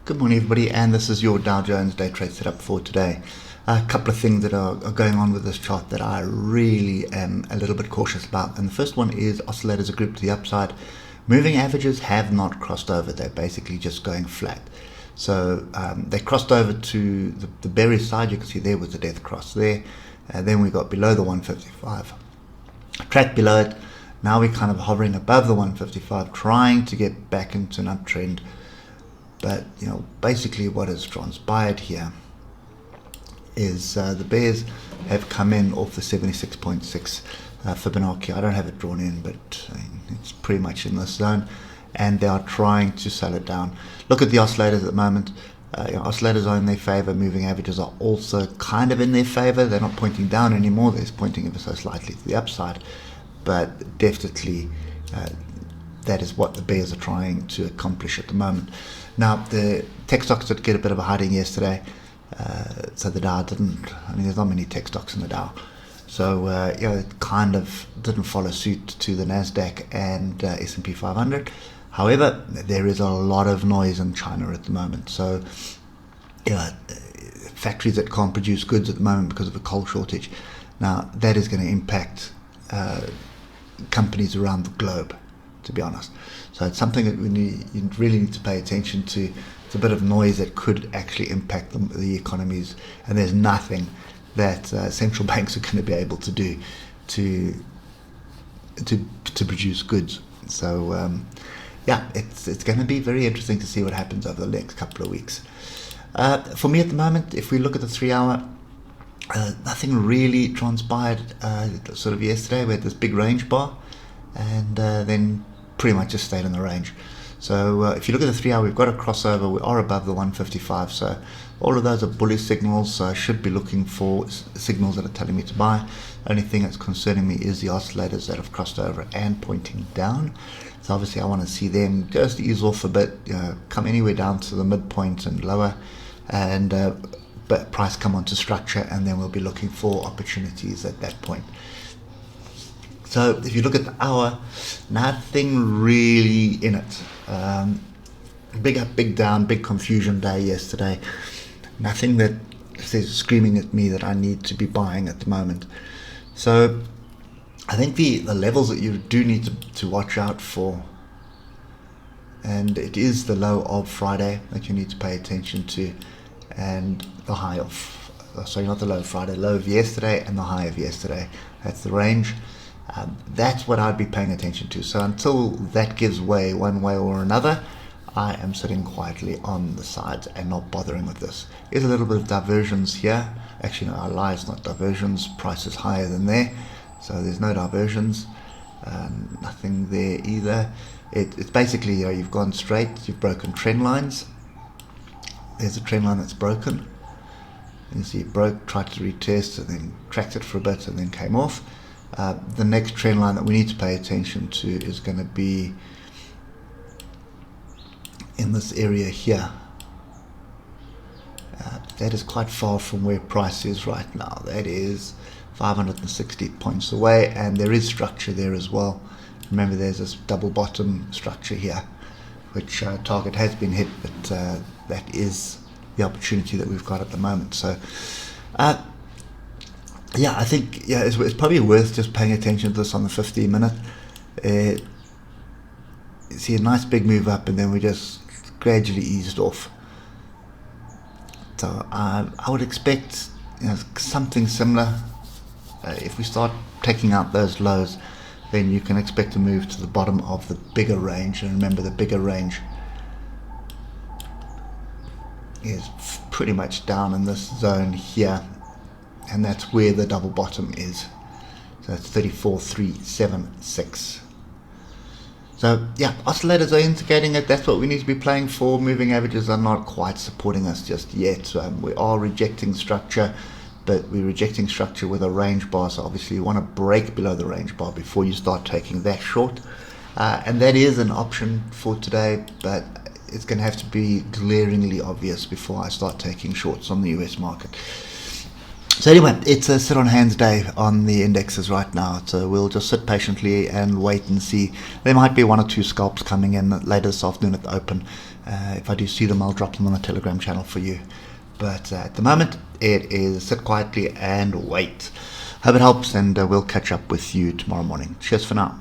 Good morning, everybody, and this is your Dow Jones day trade setup for today. A couple of things that are going on with this chart that I really am a little bit cautious about. And the first one is oscillators are grouped to the upside. Moving averages have not crossed over. They're basically just going flat. So they crossed over to the bearish side. You can see there was the death cross there. And then we got below the 155. Track below it. Now we're kind of hovering above the 155, trying to get back into an uptrend. But, basically what has transpired here is the bears have come in off the 76.6 Fibonacci. I don't have it drawn in, but it's pretty much in this zone. And they are trying to sell it down. Look at the oscillators at the moment. Oscillators are in their favor. Moving averages are also kind of in their favor. They're not pointing down anymore. They're pointing ever so slightly to the upside. But definitely that is what the bears are trying to accomplish at the moment. Now, the tech stocks did get a bit of a hiding yesterday, so the Dow didn't. There's not many tech stocks in the Dow, so it kind of didn't follow suit to the Nasdaq and S&P 500. However, there is a lot of noise in China at the moment. So, factories that can't produce goods at the moment because of a coal shortage. Now, that is going to impact companies around the globe, to be honest. So it's something that you really need to pay attention to. It's a bit of noise that could actually impact the economies, and there's nothing that central banks are going to be able to do to produce goods. So it's going to be very interesting to see what happens over the next couple of weeks. For me at the moment, if we look at the 3 hour, nothing really transpired sort of yesterday. We had this big range bar, and then pretty much just stayed in the range. So if you look at the 3 hour, we've got a crossover. We are above the 155. So all of those are bullish signals. So I should be looking for signals that are telling me to buy. The only thing that's concerning me is the oscillators that have crossed over and pointing down. So obviously I want to see them just ease off a bit, come anywhere down to the midpoint and lower, and but price come onto structure, and then we'll be looking for opportunities at that point. So if you look at the hour, nothing really in it. Big up, big down, big confusion day yesterday. Nothing that says screaming at me that I need to be buying at the moment. So I think the levels that you do need to watch out for, and it is the low of Friday that you need to pay attention to, and the high of, sorry, not the low of Friday, low of yesterday and the high of yesterday. That's the range. That's what I'd be paying attention to. So until that gives way one way or another, I am sitting quietly on the sides and not bothering with this. There's a little bit of diversions here. Actually, no, I lie, it's not diversions. Price is higher than there, so there's no diversions. Nothing there either. It's basically, you've gone straight, you've broken trend lines. There's a trend line that's broken. You see it broke, tried to retest, and then tracked it for a bit and then came off. The next trend line that we need to pay attention to is going to be in this area here. That is quite far from where price is right now. That is 560 points away, and there is structure there as well. Remember, there's this double bottom structure here, which target has been hit, but that is the opportunity that we've got at the moment. So I think it's probably worth just paying attention to this on the 15-minute. You see a nice big move up, and then we just gradually eased off. So I would expect something similar. If we start taking out those lows, then you can expect to move to the bottom of the bigger range. And remember, the bigger range is pretty much down in this zone here, and that's where the double bottom is. So it's 34,376. So oscillators are indicating it. That's what we need to be playing for. Moving averages are not quite supporting us just yet. We are rejecting structure, but we're rejecting structure with a range bar. So obviously you want to break below the range bar before you start taking that short. And that is an option for today, but it's going to have to be glaringly obvious before I start taking shorts on the US market. So anyway, it's a sit on hands day on the indexes right now. So we'll just sit patiently and wait and see. There might be one or two scalps coming in later this afternoon at the open. If I do see them, I'll drop them on the Telegram channel for you. But at the moment, it is sit quietly and wait. Hope it helps, and we'll catch up with you tomorrow morning. Cheers for now.